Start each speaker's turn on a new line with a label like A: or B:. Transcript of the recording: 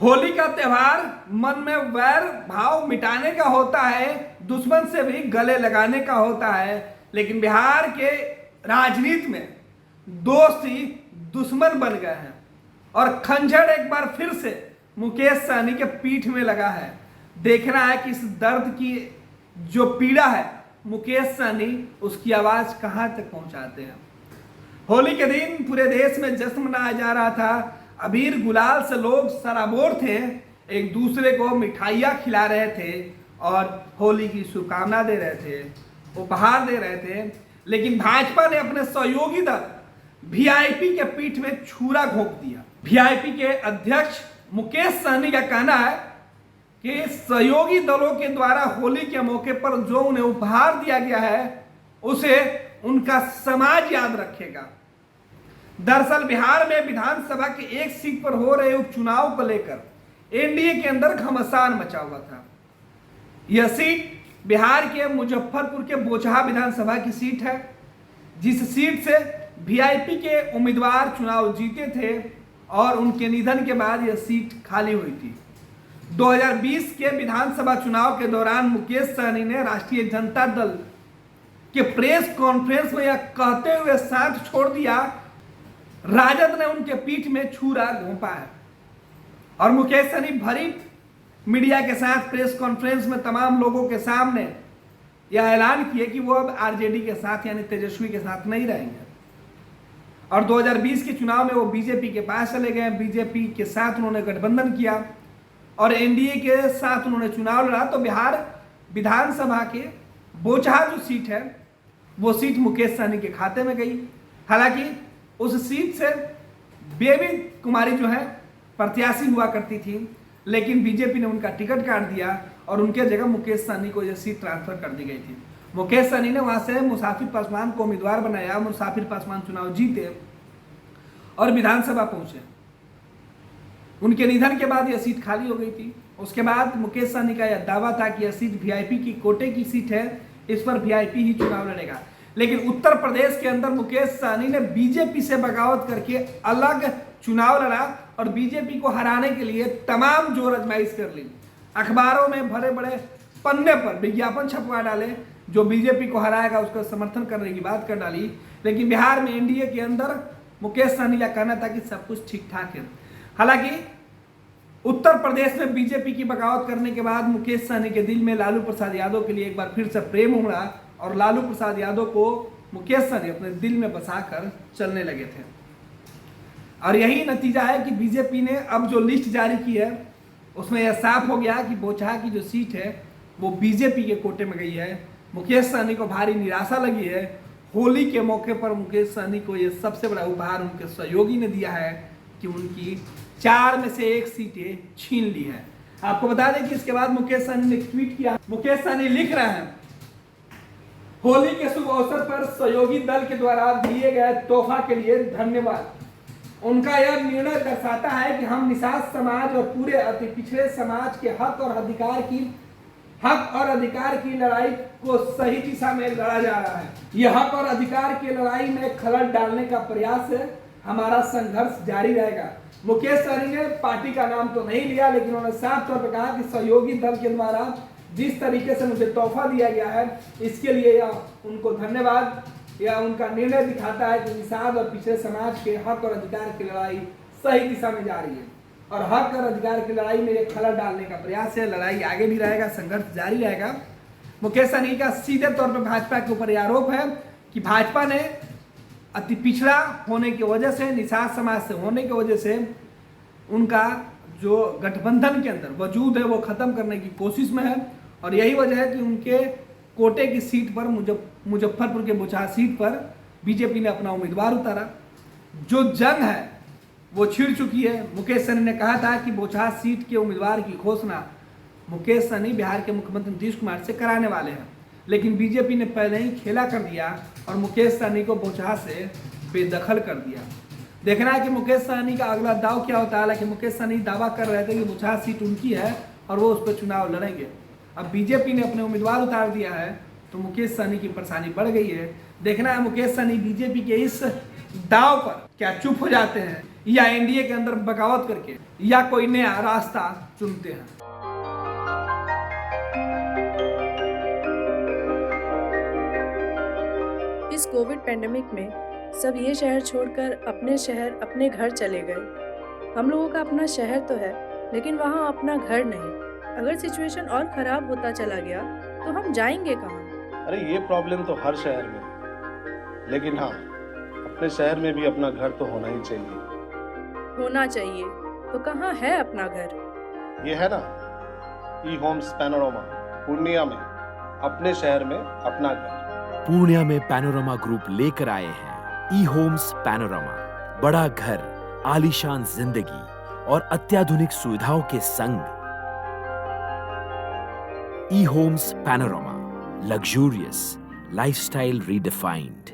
A: होली का त्योहार मन में वैर भाव मिटाने का होता है, दुश्मन से भी गले लगाने का होता है। लेकिन बिहार के राजनीति में दोस्त ही दुश्मन बन गए हैं और खंजर एक बार फिर से मुकेश सहनी के पीठ में लगा है। देखना है कि इस दर्द की जो पीड़ा है मुकेश सहनी उसकी आवाज कहां तक पहुंचाते हैं। होली के दिन पूरे देश में जश्न मनाया जा रहा था। अबीर गुलाल से लोग सराबोर थे, एक दूसरे को मिठाइयाँ खिला रहे थे और होली की शुभकामना दे रहे थे, उपहार दे रहे थे। लेकिन भाजपा ने अपने सहयोगी दल वीआईपी के पीठ में छुरा घोंप दिया। वीआईपी के अध्यक्ष मुकेश सहनी का कहना है कि सहयोगी दलों के द्वारा होली के मौके पर जो उन्हें उपहार दिया गया है उसे उनका समाज याद रखेगा। दरअसल बिहार में विधानसभा की एक सीट पर हो रहे उपचुनाव को लेकर एनडीए के अंदर घमासान मचा हुआ था। यह सीट बिहार के मुजफ्फरपुर के बोचहा विधानसभा की सीट है, जिस सीट से वीआईपी के उम्मीदवार चुनाव जीते थे और उनके निधन के बाद यह सीट खाली हुई थी। 2020 के विधानसभा चुनाव के दौरान मुकेश सहनी ने राष्ट्रीय जनता दल के प्रेस कॉन्फ्रेंस में यह कहते हुए साथ छोड़ दिया, राजद ने उनके पीठ में छुरा घोंपा है। और मुकेश सहनी भरी मीडिया के साथ प्रेस कॉन्फ्रेंस में तमाम लोगों के सामने यह ऐलान किए कि वो अब आरजेडी के साथ यानी तेजस्वी के साथ नहीं रहेंगे। और 2020 के चुनाव में वो बीजेपी के पास चले गए। बीजेपी के साथ उन्होंने गठबंधन किया और एनडीए के साथ उन्होंने चुनाव लड़ा। तो बिहार विधानसभा के बोचहा जो सीट है वो सीट मुकेश सहनी के खाते में गई। हालांकि उस सीट से बेबी कुमारी जो है प्रत्याशी हुआ करती थी, लेकिन बीजेपी ने उनका टिकट काट दिया और उनके जगह मुकेश सहनी को यह सीट ट्रांसफर कर दी गई थी। मुकेश सहनी ने वहां से मुसाफिर पासवान को उम्मीदवार बनाया। मुसाफिर पासवान चुनाव जीते और विधानसभा पहुंचे। उनके निधन के बाद यह सीट खाली हो गई थी। उसके बाद मुकेश सहनी का यह दावा था कि यह सीट वीआईपी की कोटे की सीट है, इस पर वीआईपी ही चुनाव लड़ेगा। लेकिन उत्तर प्रदेश के अंदर मुकेश सहनी ने बीजेपी से बगावत करके अलग चुनाव लड़ा और बीजेपी को हराने के लिए तमाम जोर आजमाइश कर ली। अखबारों में भरे बड़े पन्ने पर विज्ञापन छपवा डाले, जो बीजेपी को हराएगा उसका समर्थन करने की बात कर डाली। लेकिन बिहार में एनडीए के अंदर मुकेश सहनी का कहना था कि सब कुछ ठीक ठाक है। हालांकि उत्तर प्रदेश में बीजेपी की बगावत करने के बाद मुकेश सहनी के दिल में लालू प्रसाद यादव के लिए एक बार फिर से प्रेम उमड़ा और लालू प्रसाद यादव को मुकेश सहनी अपने दिल में बसाकर चलने लगे थे। और यही नतीजा है कि बीजेपी ने अब जो लिस्ट जारी की है उसमें यह साफ हो गया कि बोचहा की जो सीट है वो बीजेपी के कोटे में गई है। मुकेश सहनी को भारी निराशा लगी है। होली के मौके पर मुकेश सहनी को यह सबसे बड़ा उपहार उनके सहयोगी ने दिया है कि उनकी 4 में से 1 सीटें छीन ली है। आपको बता दें कि इसके बाद मुकेश सहनी ने ट्वीट किया। मुकेश सहनी लिख रहे हैं, होली के शुभ अवसर पर सहयोगी दल के द्वारा दिए गए तोहफा के लिए धन्यवाद। उनका यह निर्णय दर्शाता है कि हम निषाद समाज और पूरे अति पिछड़े समाज के हक और अधिकार की लड़ाई को सही दिशा में लड़ा जा रहा है। यह हक और अधिकार की लड़ाई में खलल डालने का प्रयास है। हमारा संघर्ष जारी रहेगा। मुकेश सहनी ने पार्टी का नाम तो नहीं लिया, लेकिन उन्होंने साफ तौर पर कहा कि सहयोगी दल के द्वारा जिस तरीके से मुझे तोहफा दिया गया है इसके लिए यह उनको धन्यवाद। यह उनका निर्णय दिखाता है कि निषाद और पिछड़े समाज के हक और अधिकार की लड़ाई सही दिशा में जा रही है और हक और अधिकार की लड़ाई में एक खलल डालने का प्रयास है। लड़ाई आगे भी रहेगा, संघर्ष जारी रहेगा। मुकेश सहनी का सीधे तौर पर भाजपा के ऊपर यह आरोप है कि भाजपा ने अति पिछड़ा होने की वजह से, निषाद समाज से होने की वजह से उनका जो गठबंधन के अंदर वजूद है वो खत्म करने की कोशिश में है। और यही वजह है कि उनके कोटे की सीट पर मुजफ्फरपुर के बोचहा सीट पर बीजेपी ने अपना उम्मीदवार उतारा। जो जंग है वो छिड़ चुकी है। मुकेश सहनी ने कहा था कि बोचहा सीट के उम्मीदवार की घोषणा मुकेश सहनी बिहार के मुख्यमंत्री नीतीश कुमार से कराने वाले हैं, लेकिन बीजेपी ने पहले ही खेला कर दिया और मुकेश सहनी को बोचहा से बेदखल कर दिया। देखना है कि मुकेश सहनी का अगला दाव क्या होता है। हालांकि मुकेश सहनी दावा कर रहे थे कि बोचहा सीट उनकी है और वो उस पर चुनाव लड़ेंगे। अब बीजेपी ने अपने उम्मीदवार उतार दिया है तो मुकेश सहनी की परेशानी बढ़ गई है। देखना है मुकेश सहनी बीजेपी के इस दाव पर क्या चुप हो जाते हैं या एनडीए के अंदर बगावत करके या कोई नया रास्ता चुनते हैं।
B: इस कोविड पेंडेमिक में सब ये शहर छोड़कर अपने शहर अपने घर चले गए। हम लोगों का अपना शहर तो है, लेकिन वहाँ अपना घर नहीं। अगर सिचुएशन और खराब होता चला गया तो हम जाएंगे कहाँ?
C: अरे ये प्रॉब्लम तो हर शहर में है, लेकिन हाँ, अपने शहर में भी अपना घर तो होना ही चाहिए।
B: होना चाहिए तो कहाँ है अपना घर?
C: ये है ना, ई होम्स पैनोरामा, पूर्णिया में, अपने शहर में अपना घर।
D: पूर्णिया में पैनोरामा ग्रुप लेकर आए हैं ई होम्स पैनोरामा। बड़ा घर, आलीशान जिंदगी और अत्याधुनिक सुविधाओं के संग। E homes panorama, luxurious lifestyle redefined.